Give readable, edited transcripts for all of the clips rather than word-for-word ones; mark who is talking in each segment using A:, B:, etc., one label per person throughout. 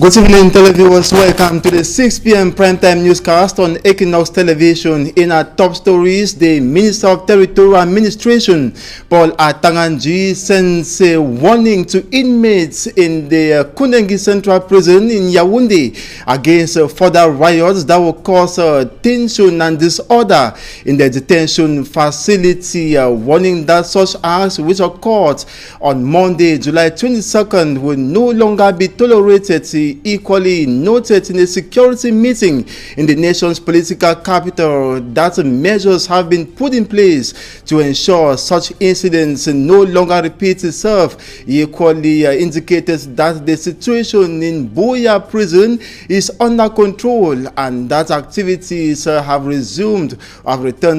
A: Good evening, televiewers. Welcome to the 6 p.m. primetime newscast on Equinox Television. In our top stories, the Minister of Territorial Administration, Paul Atanganji, sends a warning to inmates in the Kundengi Central Prison in Yaoundé against further riots that will cause tension and disorder in the detention facility, warning that such acts which occurred on Monday, July 22nd, will no longer be tolerated. Equally noted in a security meeting in the nation's political capital that measures have been put in place to ensure such incidents no longer repeat itself. Equally indicated that the situation in Buea prison is under control and that activities have returned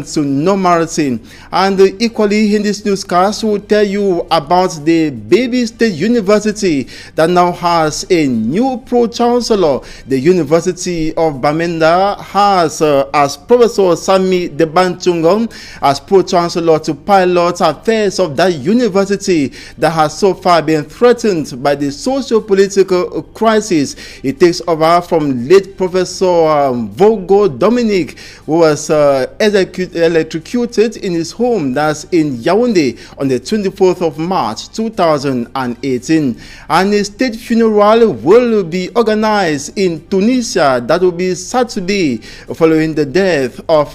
A: to normality. And equally in this newscast, we'll tell you about the Baby State University that now has a new pro-chancellor. The University of Bamenda has as Professor Sami Debanchungong as pro-chancellor to pilot affairs of that university that has so far been threatened by the socio-political crisis. It takes over from late Professor Vogo Dominic, who was electrocuted in his home, that's in Yaoundé, on the 24th of March 2018. And a state funeral will be organized in Tunisia. That will be Saturday, following the death of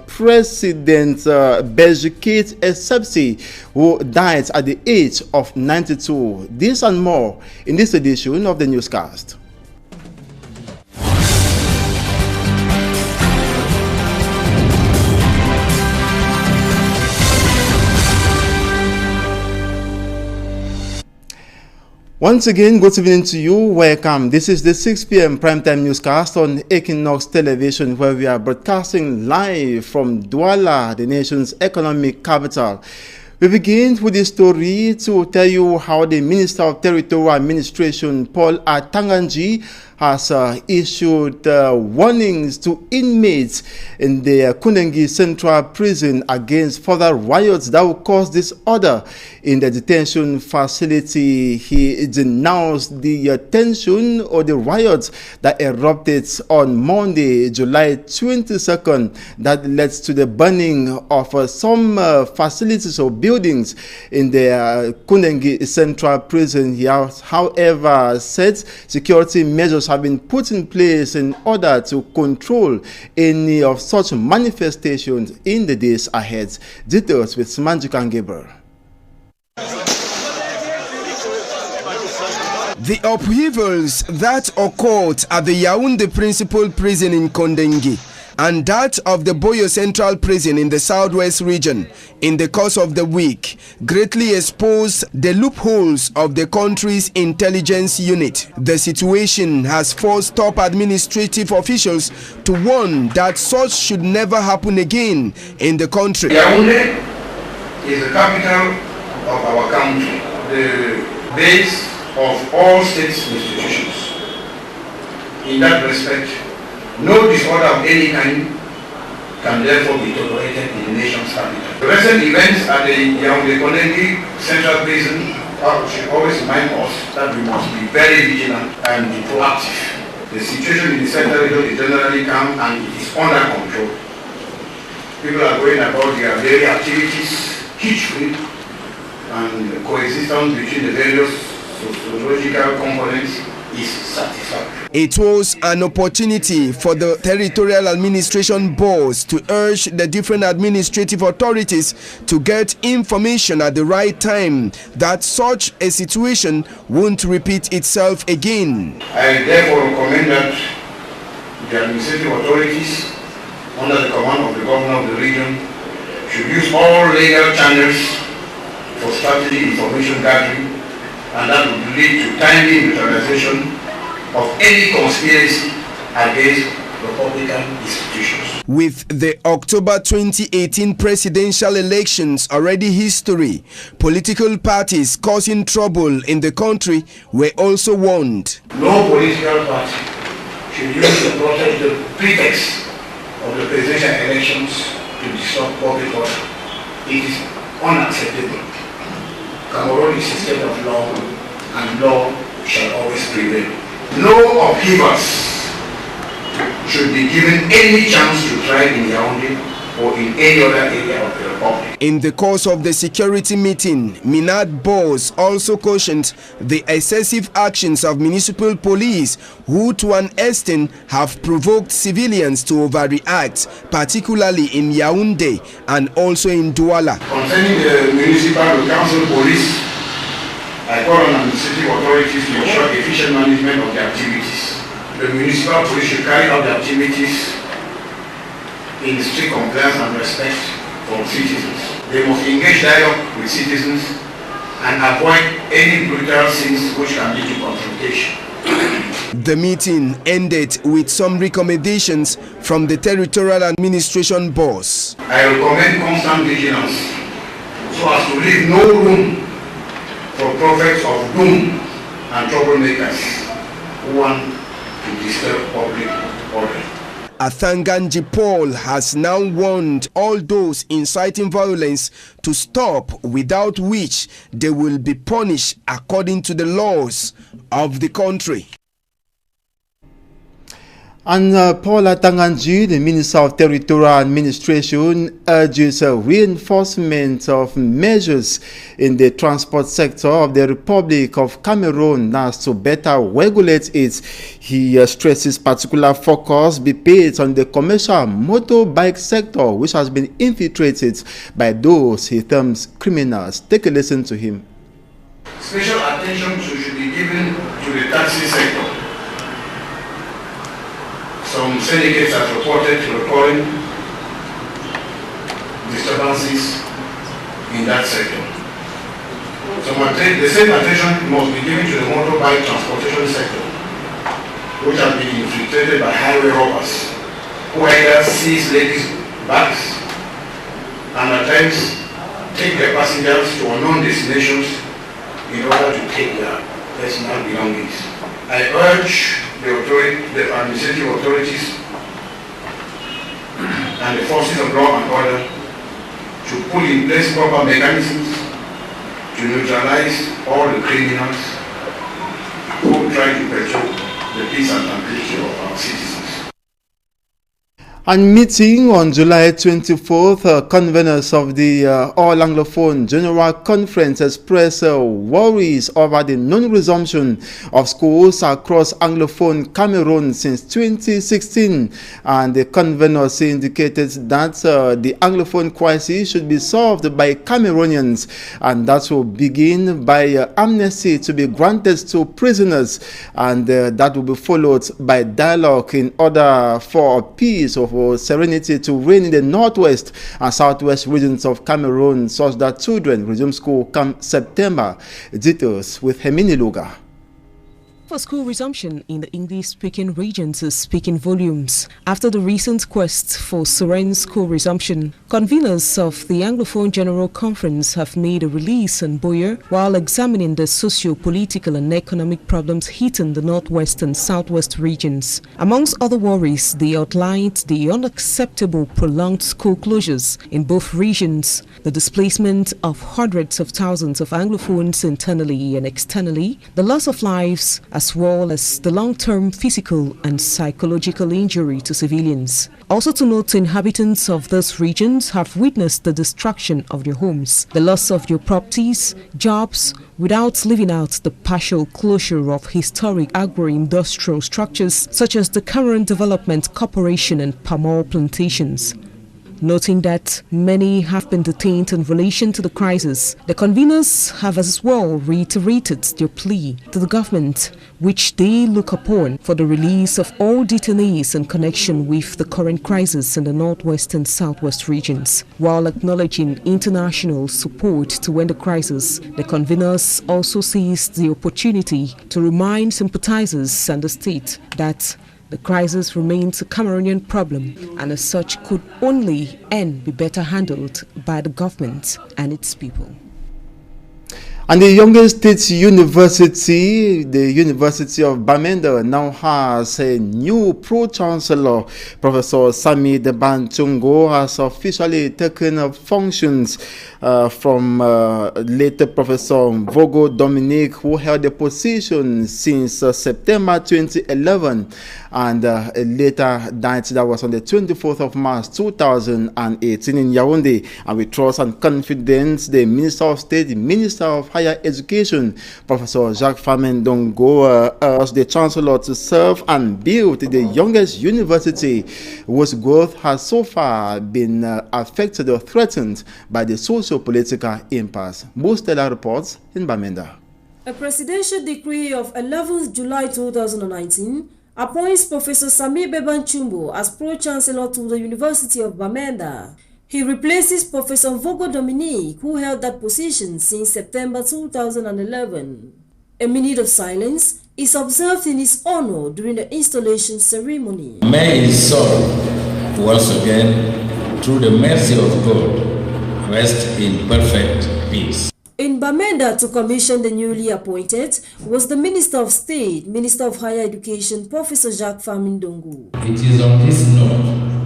A: President Bezikit Essebsi, who died at the age of 92. This and more in this edition of the newscast. Once again, good evening to you. Welcome. This is the 6 p.m. primetime newscast on Equinox Television, where we are broadcasting live from Douala, the nation's economic capital. We begin with this story to tell you how the Minister of Territorial Administration, Paul Atanganji, has issued warnings to inmates in the Kundengi Central Prison against further riots that will cause disorder in the detention facility. He denounced the tension or the riots that erupted on Monday, July 22nd, that led to the burning of some facilities or buildings in the Kundengi Central Prison. He has, however, said security measures have been put in place in order to control any of such manifestations in the days ahead. Details with Manjukan Gabriel.
B: The upheavals that occurred at the Yaoundé Principal Prison in Kundengi and that of the Boyo Central Prison in the southwest region in the course of the week greatly exposed the loopholes of the country's intelligence unit. The situation has forced top administrative officials to warn that such should never happen again in the country.
C: Yaoundé is the capital of our country, the base of all state institutions. In that respect, no disorder of any kind can therefore be tolerated in the nation's capital. The recent events at the Yaoundé Central Prison should always remind us that we must be very vigilant and be proactive. The situation in the central region is generally calm and it is under control. People are going about their daily activities, peacefully, and the coexistence between the various sociological components is satisfactory.
B: It was an opportunity for the Territorial Administration Boards to urge the different administrative authorities to get information at the right time that such a situation won't repeat itself again.
C: I therefore recommend that the administrative authorities under the command of the governor of the region should use all legal channels for strategic information gathering, and that would lead to timely neutralization of any conspiracy against Republican institutions.
B: With the October 2018 presidential elections already history, political parties causing trouble in the country were also warned.
C: No political party should use the pretext of the presidential elections to disrupt public order. It is unacceptable. Cameroon is a state of law, and law shall always prevail. No upheavals should be given any chance to thrive in Yaoundé or in any other area of the Republic.
B: In the course of the security meeting, Minad Boss also cautioned the excessive actions of municipal police who to an extent have provoked civilians to overreact, particularly in Yaoundé and also in Douala.
C: Concerning the municipal council police, I call on administrative authorities to ensure efficient management of their activities. The municipal police should carry out their activities in strict compliance and respect for citizens. They must engage dialogue with citizens and avoid any brutal scenes which can lead to confrontation.
B: The meeting ended with some recommendations from the territorial administration boss.
C: I recommend constant vigilance so as to leave no room for prophets of doom and troublemakers who want to disturb public order.
B: Athanganji Paul has now warned all those inciting violence to stop, without which they will be punished according to the laws of the country.
A: And Paul Athanganji, the Minister of Territorial Administration, urges a reinforcement of measures in the transport sector of the Republic of Cameroon as to better regulate it. He stresses particular focus be paid on the commercial motorbike sector, which has been infiltrated by those he terms criminals. Take a listen to him.
C: Special attention should be given to the taxi sector. Some syndicates have reported recurring disturbances in that sector. The same attention must be given to the motorbike transportation sector, which has been infiltrated by highway robbers who either seize ladies' bags and at times take their passengers to unknown destinations in order to take their personal belongings. I urge the administrative authorities and the forces of law and order to put in place proper mechanisms to neutralize all the criminals who try to perturb the peace and tranquility of our citizens.
A: And meeting on July 24th, conveners of the All Anglophone General Conference expressed worries over the non-resumption of schools across Anglophone Cameroon since 2016. And the conveners indicated that the Anglophone crisis should be solved by Cameroonians, and that will begin by amnesty to be granted to prisoners, and that will be followed by dialogue in order for peace or serenity to reign in the northwest and southwest regions of Cameroon, such that children resume school come September. Details with Hemini Luga.
D: For school resumption in the English-speaking regions is speaking volumes. After the recent quest for serene school resumption, conveners of the Anglophone General Conference have made a release on Boyer while examining the socio-political and economic problems hitting the northwest and southwest regions. Amongst other worries, they outlined the unacceptable prolonged school closures in both regions, the displacement of hundreds of thousands of Anglophones internally and externally, the loss of lives, as well as the long-term physical and psychological injury to civilians. Also to note, inhabitants of those regions have witnessed the destruction of their homes, the loss of their properties, jobs, without leaving out the partial closure of historic agro-industrial structures such as the Cameroon Development Corporation and palm oil plantations. Noting that many have been detained in relation to the crisis, the conveners have as well reiterated their plea to the government, which they look upon for the release of all detainees in connection with the current crisis in the northwest and southwest regions. While acknowledging international support to end the crisis, the conveners also seized the opportunity to remind sympathizers and the state that the crisis remains a Cameroonian problem, and as such could only and be better handled by the government and its people.
A: And the youngest state university, the University of Bamenda, now has a new pro-chancellor. Professor Sami Debantungo has officially taken functions from later Professor Vogo Dominique, who held the position since September 2011, and later died. That was on the 24th of March 2018 in Yaoundé. And with trust and confidence, the Minister of State, the Minister of Higher Education, Professor Jacques Famendongo, urged the Chancellor to serve and build the youngest university whose growth has so far been affected or threatened by the socio-political impasse. Bustela reports in Bamenda.
E: A presidential decree of 11th July 2019 appoints Professor Sami Bebanchumbo as Pro-Chancellor to the University of Bamenda. He replaces Professor Vogo Dominique, who held that position since September 2011. A minute of silence is observed in his honor during the installation ceremony.
F: May his soul, once again, through the mercy of God, rest in perfect peace.
E: In Bamenda to commission the newly appointed was the Minister of State, Minister of Higher Education, Professor Jacques Famendongo.
F: It is on this note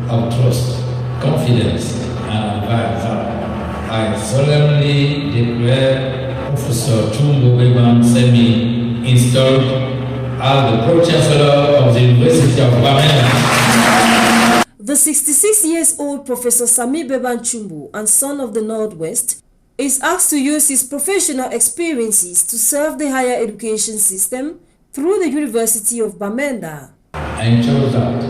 F: of trust, confidence, and advice I solemnly declare Professor Chumbo Beban Semi installed as the Pro-Chancellor of the University of Bamenda.
E: The 66-year-old Professor Sami Bebanchumbo and son of the Northwest is asked to use his professional experiences to serve the higher education system through the University of Bamenda.
F: I ensure that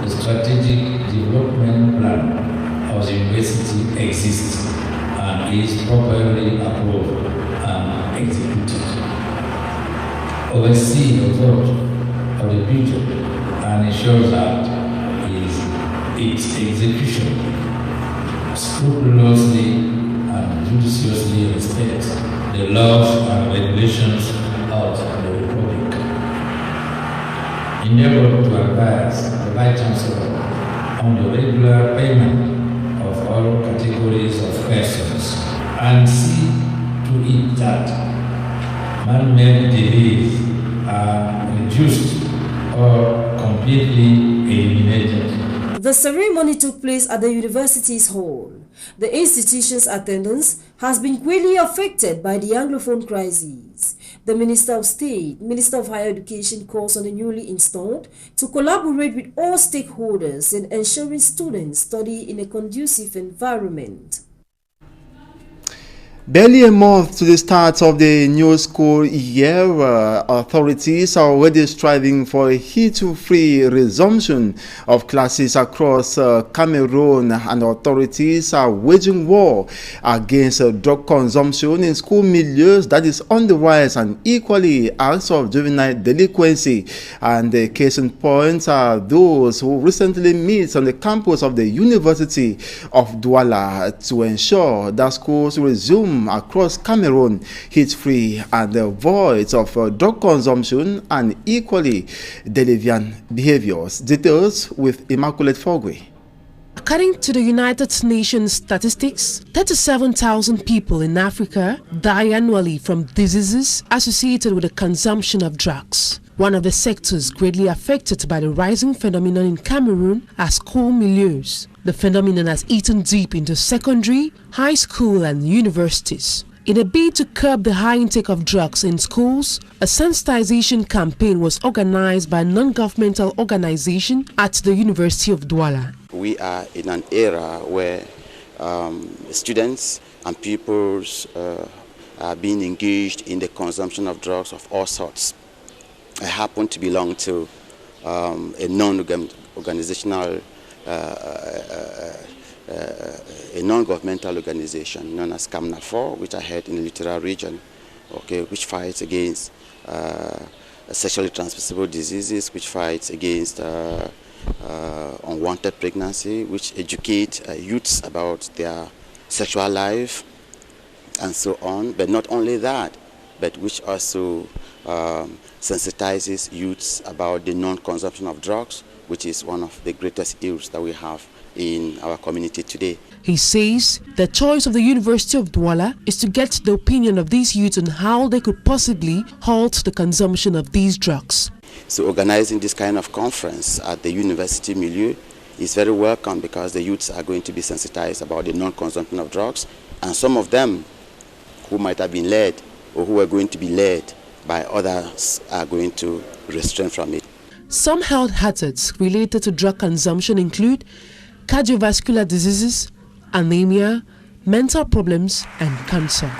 F: the strategic development plan of the university exists and is properly approved and executed. Oversee the growth of the budget and ensure that its execution scrupulously and judiciously respects the laws and regulations of the Republic. Endeavor to advise the Vice Chancellor on the regular payment of all categories of persons and see to it that man-made delays are reduced or completely eliminated.
E: The ceremony took place at the university's hall. The institution's attendance has been greatly affected by the Anglophone crisis. The Minister of State, Minister of Higher Education calls on the newly installed to collaborate with all stakeholders in ensuring students study in a conducive environment.
A: Barely a month to the start of the new school year, authorities are already striving for a hit-free resumption of classes across Cameroon, and authorities are waging war against drug consumption in school milieus that is on the rise, and equally acts of juvenile delinquency. And the case in point are those who recently met on the campus of the University of Douala to ensure that schools resume across Cameroon hit-free and void of drug consumption and equally deviant behaviors. Details with Immaculate Fogwe.
D: According to the United Nations statistics, 37,000 people in Africa die annually from diseases associated with the consumption of drugs. One of the sectors greatly affected by the rising phenomenon in Cameroon are school milieus. The phenomenon has eaten deep into secondary, high school and universities. In a bid to curb the high intake of drugs in schools, a sensitization campaign was organized by a non-governmental organization at the University of Douala.
G: We are in an era where students and pupils are being engaged in the consumption of drugs of all sorts. I happen to belong to a non-organizational, a non-governmental organization known as CAMNA4, which I head in the Littoral region, okay, which fights against sexually transmissible diseases, which fights against unwanted pregnancy, which educate youths about their sexual life and so on. But not only that, but which also sensitizes youths about the non-consumption of drugs, which is one of the greatest ills that we have in our community today.
H: He says the choice of the University of Douala is to get the opinion of these youths on how they could possibly halt the consumption of these drugs.
G: So organizing this kind of conference at the university milieu is very welcome because the youths are going to be sensitized about the non-consumption of drugs, and some of them who might have been led or who are going to be led by others are going to restrain from it.
H: Some health hazards related to drug consumption include cardiovascular diseases, anemia, mental problems, and cancer.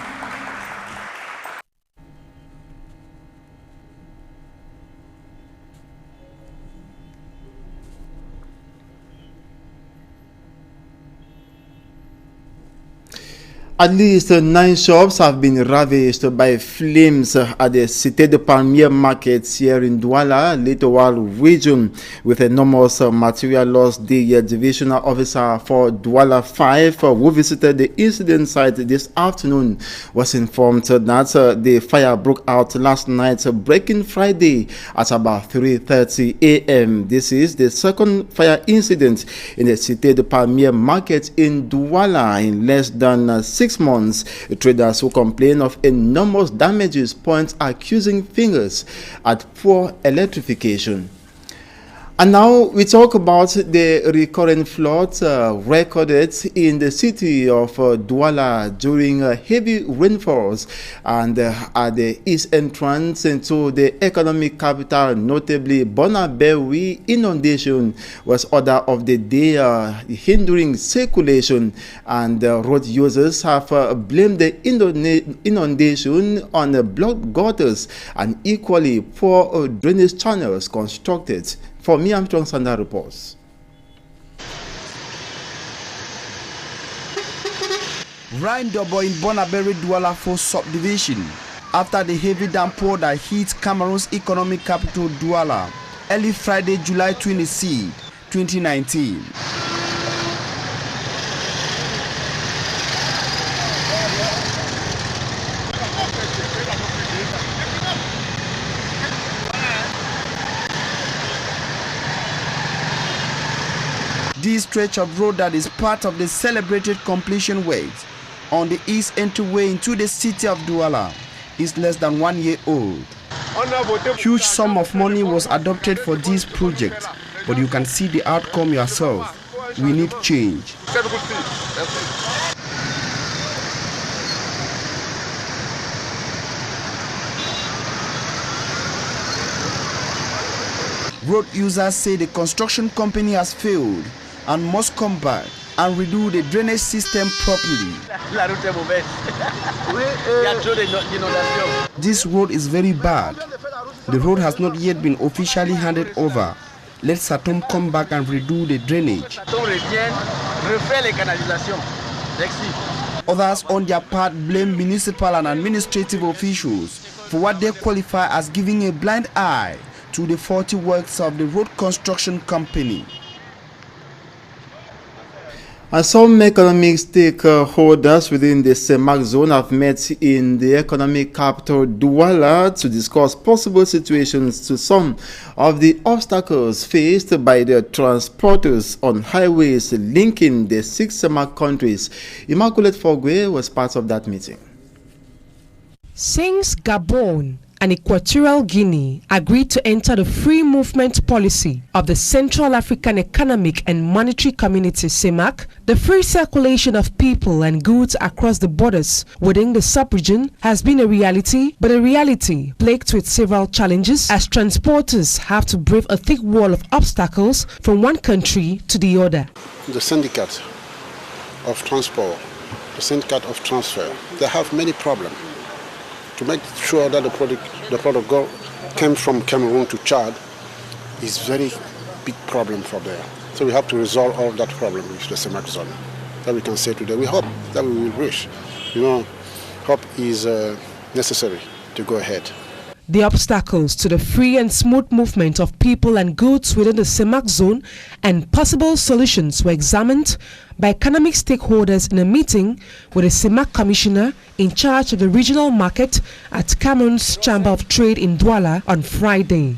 A: At least 9 shops have been ravaged by flames at the Cité de Palmier market here in Douala, Littoral region, with enormous material loss. The divisional officer for Douala 5, who visited the incident site this afternoon, was informed that the fire broke out last night, breaking Friday at about 3:30 a.m. This is the second fire incident in the Cité de Palmier market in Douala in less than 6 months. Traders who complain of enormous damages point accusing fingers at poor electrification. And now we talk about the recurrent floods recorded in the city of Douala during heavy rainfalls and at the east entrance into the economic capital, notably Bonaberry. Inundation was order of the day, hindering circulation, and road users have blamed the inundation on blocked gutters and equally poor drainage channels constructed. For me, Armstrong Sanda reports.
B: Rain double in Bonaberry Douala 4 subdivision after the heavy downpour that hit Cameroon's economic capital Douala early Friday, July 26, 2019. This stretch of road that is part of the celebrated completion work on the east entryway into the city of Douala is less than 1 year old. Huge sum of money was adopted for this project, but you can see the outcome yourself. We need change. Road users say the construction company has failed and must come back and redo the drainage system properly. This road is very bad. The road has not yet been officially handed over. Let Satom come back and redo the drainage. Others on their part blame municipal and administrative officials for what they qualify as giving a blind eye to the faulty works of the road construction company.
A: And some economic stakeholders within the CEMAC zone have met in the economic capital Douala to discuss possible situations to some of the obstacles faced by the transporters on highways linking the 6 CEMAC countries. Immaculate Fogwe was part of that meeting.
H: Since Gabon and Equatorial Guinea agreed to enter the free movement policy of the Central African Economic and Monetary Community (CEMAC), the free circulation of people and goods across the borders within the sub-region has been a reality, but a reality plagued with several challenges as transporters have to brave a thick wall of obstacles from one country to the other.
I: The syndicate of transport, the syndicate of transfer, they have many problems. To make sure that the product came from Cameroon to Chad is very big problem for there. So we have to resolve all that problem with the CEMAC zone. That we can say today. We hope that we will reach. Hope is necessary to go ahead.
H: The obstacles to the free and smooth movement of people and goods within the CEMAC zone and possible solutions were examined by economic stakeholders in a meeting with the CEMAC commissioner in charge of the regional market at Cameroon's Chamber of Trade in Douala on Friday.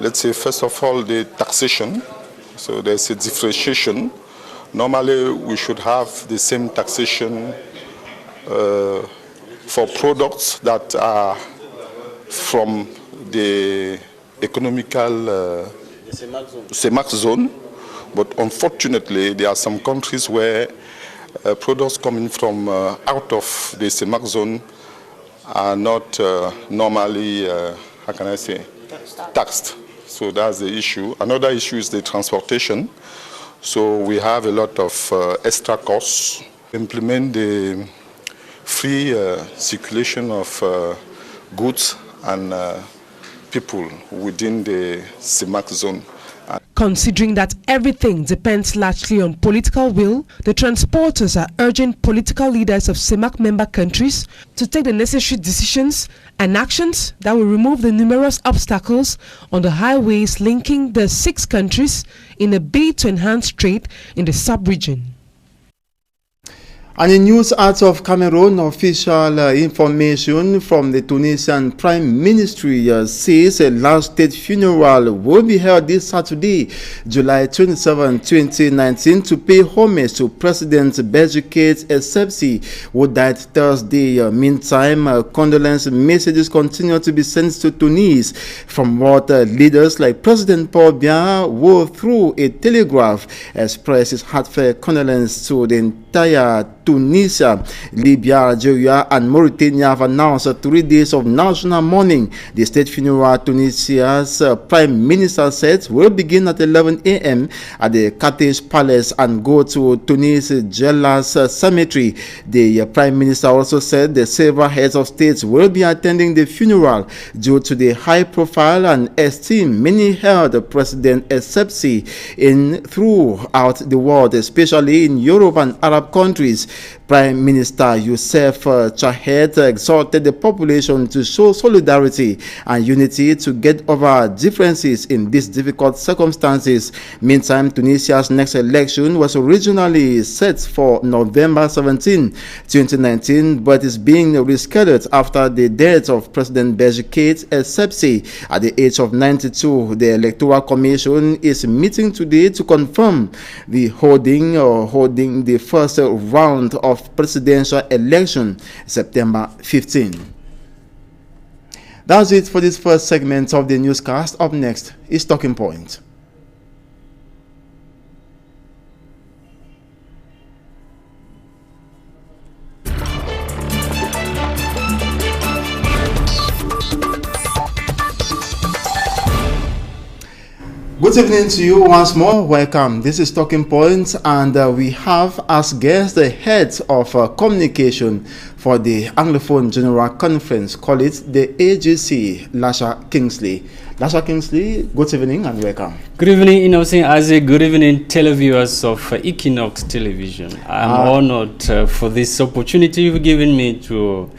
J: Let's say, first of all, the taxation. So there's a differentiation Normally, we should have the same taxation for products that are from the economical CEMAC zone, but unfortunately, there are some countries where products coming from out of the CEMAC zone are not normally, how can I say, taxed. So that's the issue. Another issue is the transportation. So we have a lot of extra costs. Implement the free circulation of goods and people within the CEMAC zone.
H: Considering that everything depends largely on political will, the transporters are urging political leaders of CEMAC member countries to take the necessary decisions and actions that will remove the numerous obstacles on the highways linking the 6 countries in a bid to enhance trade in the sub-region.
A: And in news out of Cameroon, official information from the Tunisian Prime Ministry says a large state funeral will be held this Saturday, July 27, 2019, to pay homage to President Béji Essebsi, who died Thursday. Meantime, condolence messages continue to be sent to Tunis, from what leaders like President Paul Biya, who through a telegraph expressed his heartfelt condolence to the entire Tunisia, Libya, Algeria, and Mauritania have announced 3 days of national mourning. The state funeral, Tunisia's Prime Minister said, will begin at 11 a.m. at the Carthage Palace and go to Tunis Jelas Cemetery. The Prime Minister also said the several heads of states will be attending the funeral due to the high profile and esteem many held President Essebsi in throughout the world, especially in Europe and Arab countries. Prime Minister Youssef Chahed exhorted the population to show solidarity and unity to get over differences in these difficult circumstances. Meantime, Tunisia's next election was originally set for November 17, 2019, but is being rescheduled after the death of President Béji Essebsi at the age of 92. The Electoral Commission is meeting today to confirm the holding the first round of presidential election September 15. That's it for this first segment of the newscast. Up next is Talking Point. Good evening to you once more. Welcome. This is Talking Points, and we have as guest the head of communication for the Anglophone General Conference, call it the AGC, Lasha Kingsley. Lasha Kingsley, good evening and welcome.
K: Good evening, Innocent Aze. Good evening, televiewers of Equinox Television. I'm honored for this opportunity you've given me to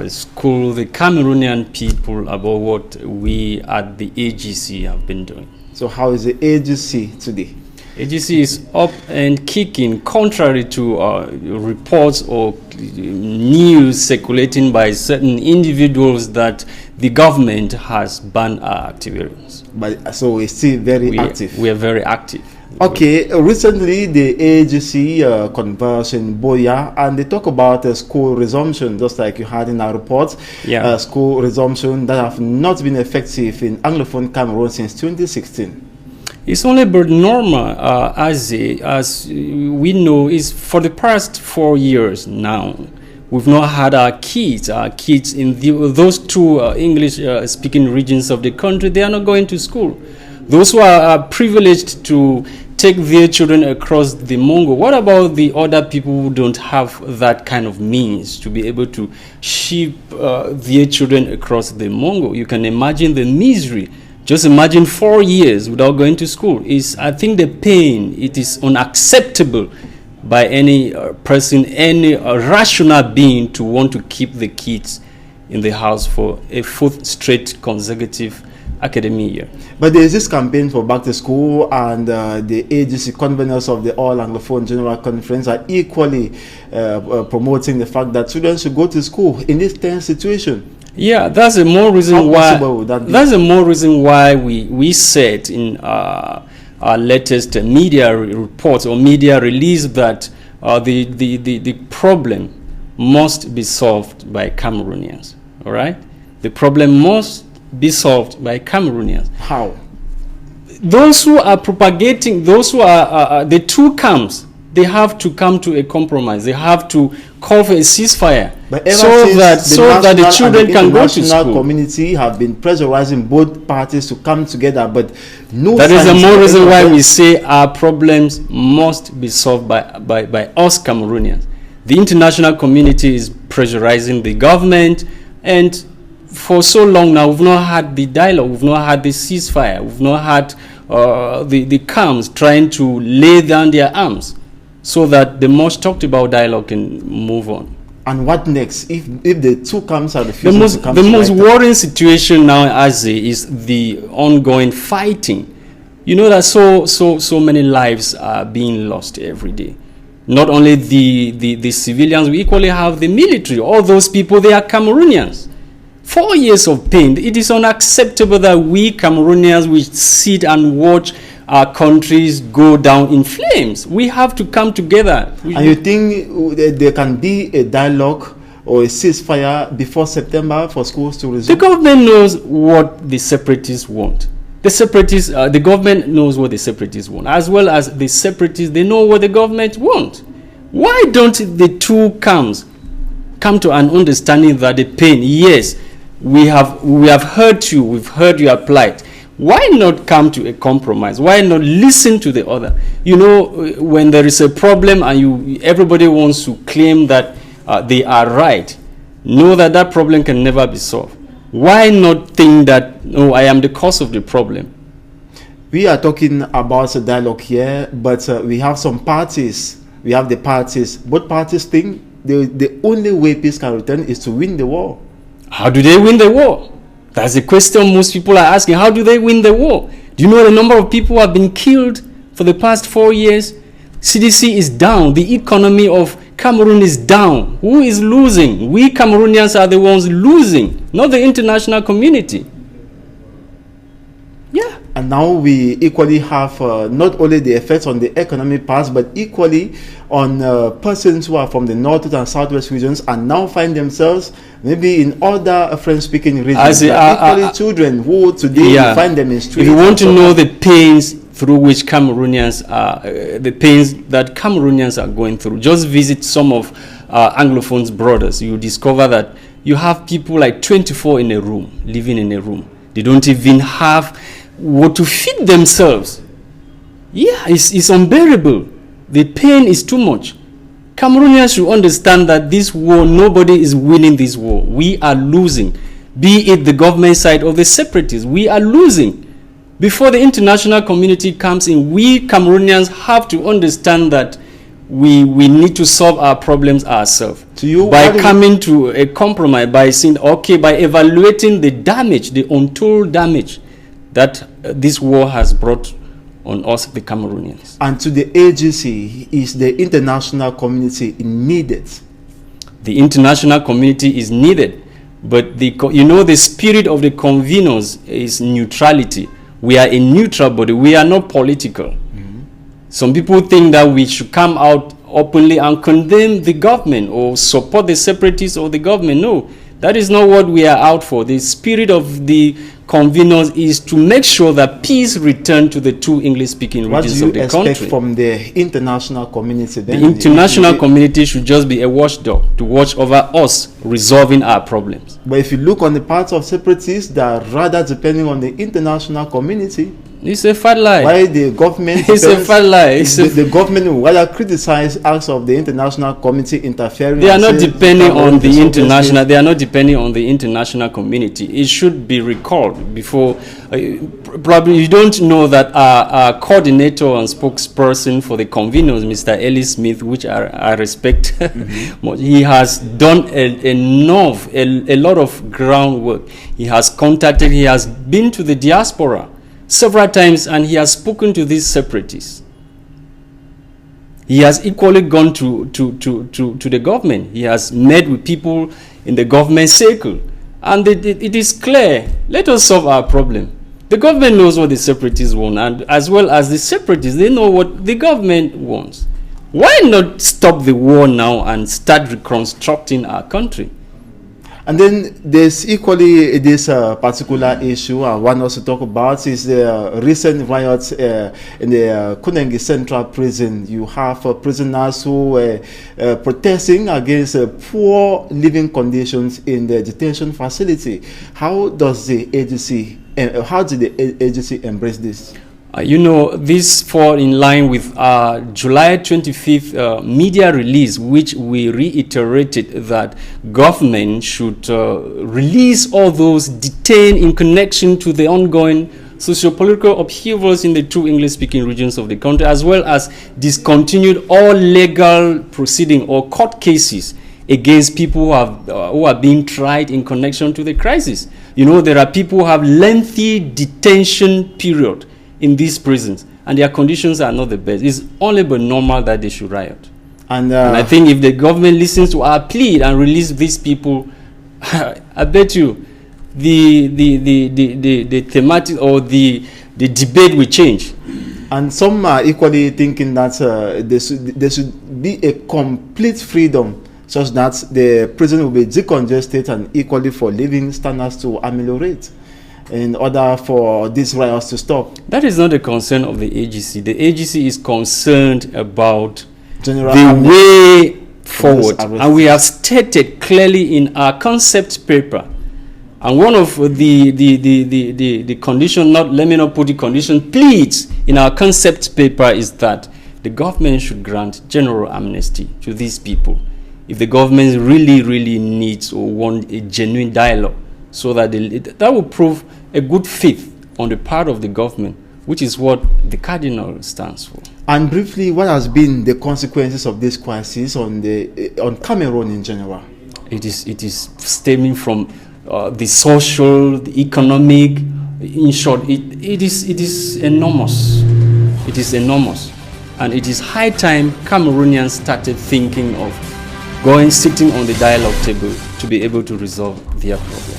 K: school the Cameroonian people about what we at the AGC have been doing.
A: So how is the AGC today?
K: AGC is up and kicking, contrary to reports or news circulating by certain individuals that the government has banned our activities.
A: But so we're still very active.
K: We are very active.
A: Okay, recently the AGC conversed in Boya, and they talk about school resumption, just like you had in our report.
K: Yeah.
A: School resumption that have not been effective in Anglophone Cameroon since 2016.
K: It's only but normal, as we know, is for the past 4 years now. We've not had our kids in those 2 English-speaking regions of the country. They are not going to school. Those who are privileged to take their children across the Mongo, what about the other people who don't have that kind of means to be able to ship their children across the Mongo? You can imagine the misery. Just imagine 4 years without going to school. I think the pain, it is unacceptable by any person, any rational being to want to keep the kids in the house for a 4th straight consecutive academic year.
A: But there is this campaign for back to school, and the AGC conveners of the All Anglophone General Conference are equally promoting the fact that children should go to school in this tense situation.
K: Yeah, that's a more reason why. That's a more reason why we said in latest media reports or media release that the problem must be solved by Cameroonians. All right, the problem must be solved by Cameroonians.
A: How?
K: Those who are propagating, those who are the two camps, they have to come to a compromise. They have to call for a ceasefire so that the children can go to school.
A: The international community have been pressurizing both parties to come together, but no.
K: That is the more reason why we say our problems must be solved by us Cameroonians. The international community is pressurizing the government, and for so long now we've not had the dialogue, we've not had the ceasefire, we've not had the camps trying to lay down their arms so that the much talked about dialogue can move on.
A: And what next if the two camps are refusing to come
K: together? The most worrying situation now, Azzy, is the ongoing fighting. You know that so many lives are being lost every day. Not only the civilians, we equally have the military. All those people, they are Cameroonians. 4 years of pain. It is unacceptable that we Cameroonians will sit and watch our countries go down in flames. We have to come together.
A: And you think there can be a dialogue or a ceasefire before September for schools to resume?
K: The government knows what the separatists want. The separatists, the government knows what the separatists want, as well as the separatists, they know what the government wants. Why don't the two camps come to an understanding that the pain, yes, we have heard you, we've heard your plight. Why not come to a compromise? Why not listen to the other? You know, when there is a problem and everybody wants to claim that they are right, know that that problem can never be solved. Why not think that, no, I am the cause of the problem?
A: We are talking about a dialogue here, but we have some parties. We have the parties. Both parties think the only way peace can return is to win the war.
K: How do they win the war? That's the question most people are asking. How do they win the war? Do you know the number of people who have been killed for the past 4 years? CDC is down. The economy of Cameroon is down. Who is losing? We Cameroonians are the ones losing, not the international community. Yeah.
A: And now we equally have not only the effects on the economic parts, but equally on persons who are from the north and southwest regions and now find themselves maybe in other French-speaking regions. Equally children who today find them in streets.
K: If you want to know the pains through which Cameroonians are, the pains that Cameroonians are going through, just visit some of Anglophones' brothers. You discover that you have people like 24 in a room, living in a room. They don't even have what to feed themselves. Yeah, it's unbearable. The pain is too much. Cameroonians should understand that this war, nobody is winning this war. We are losing. Be it the government side or the separatists, we are losing. Before the international community comes in, we Cameroonians have to understand that we need to solve our problems ourselves. By coming to a compromise, by saying, okay, by evaluating the damage, the untold damage that this war has brought on us, the Cameroonians.
A: And to the agency, is the international community needed?
K: The international community is needed, but the spirit of the conveners is neutrality. We are a neutral body. We are not political. Mm-hmm. Some people think that we should come out openly and condemn the government or support the separatists or the government. No, that is not what we are out for. The spirit of the conveners is to make sure that peace return to the two English-speaking regions of the country.
A: What do you expect from the international community then?
K: The international community should just be a watchdog to watch over us resolving our problems.
A: But if you look on the part of separatists that are rather depending on the international community,
K: it's a fat lie.
A: Why the government?
K: It's a fat lie.
A: The government will rather criticize acts of the international community interfering.
K: They are not depending on the international. They are not depending on the international community. It should be recalled before. Probably you don't know that our coordinator and spokesperson for the conveners, Mr. Ellis Smith, which I respect, mm-hmm. He has done a lot of groundwork. He has contacted. He has been to the diaspora several times, and he has spoken to these separatists. He has equally gone to the government. He has met with people in the government circle, and it is clear. Let us solve our problem. The government knows what the separatists want, and as well as the separatists, they know what the government wants. Why not stop the war now and start reconstructing our country?
A: And then there's equally this particular issue I want us to talk about is the recent riots in the Kunengi Central Prison. You have prisoners who were protesting against poor living conditions in the detention facility. How does the agency, how did the agency embrace this?
K: You know, this fall in line with our July 25th media release, which we reiterated that government should release all those detained in connection to the ongoing socio-political upheavals in the two English-speaking regions of the country, as well as discontinued all legal proceeding or court cases against people who are being tried in connection to the crisis. You know, there are people who have lengthy detention period in these prisons, and their conditions are not the best. It's only but normal that they should riot. And I think if the government listens to our plea and release these people, I bet you the thematic or the debate will change.
A: And some are equally thinking that there should be a complete freedom such that the prison will be decongested and equally for living standards to ameliorate in order for these riots to stop.
K: That is not the concern of the agency. The agency is concerned about
A: the
K: way forward. And we have stated clearly in our concept paper. And one of the condition, let me not put the condition, pleads in our concept paper is that the government should grant general amnesty to these people if the government really needs or want a genuine dialogue, so that that will prove a good faith on the part of the government, which is what the cardinal stands for.
A: And briefly, what has been the consequences of this crisis on Cameroon in general?
K: It is stemming from the social, the economic. In short, it is enormous. It is enormous, and it is high time Cameroonians started thinking of sitting on the dialogue table to be able to resolve their problem.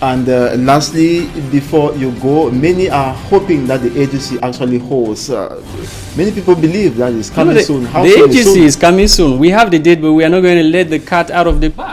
A: And lastly, before you go, many are hoping that the agency actually holds. Many people believe that it's coming soon.
K: The agency is coming soon. We have the date, but we are not going to let the cat out of the bag.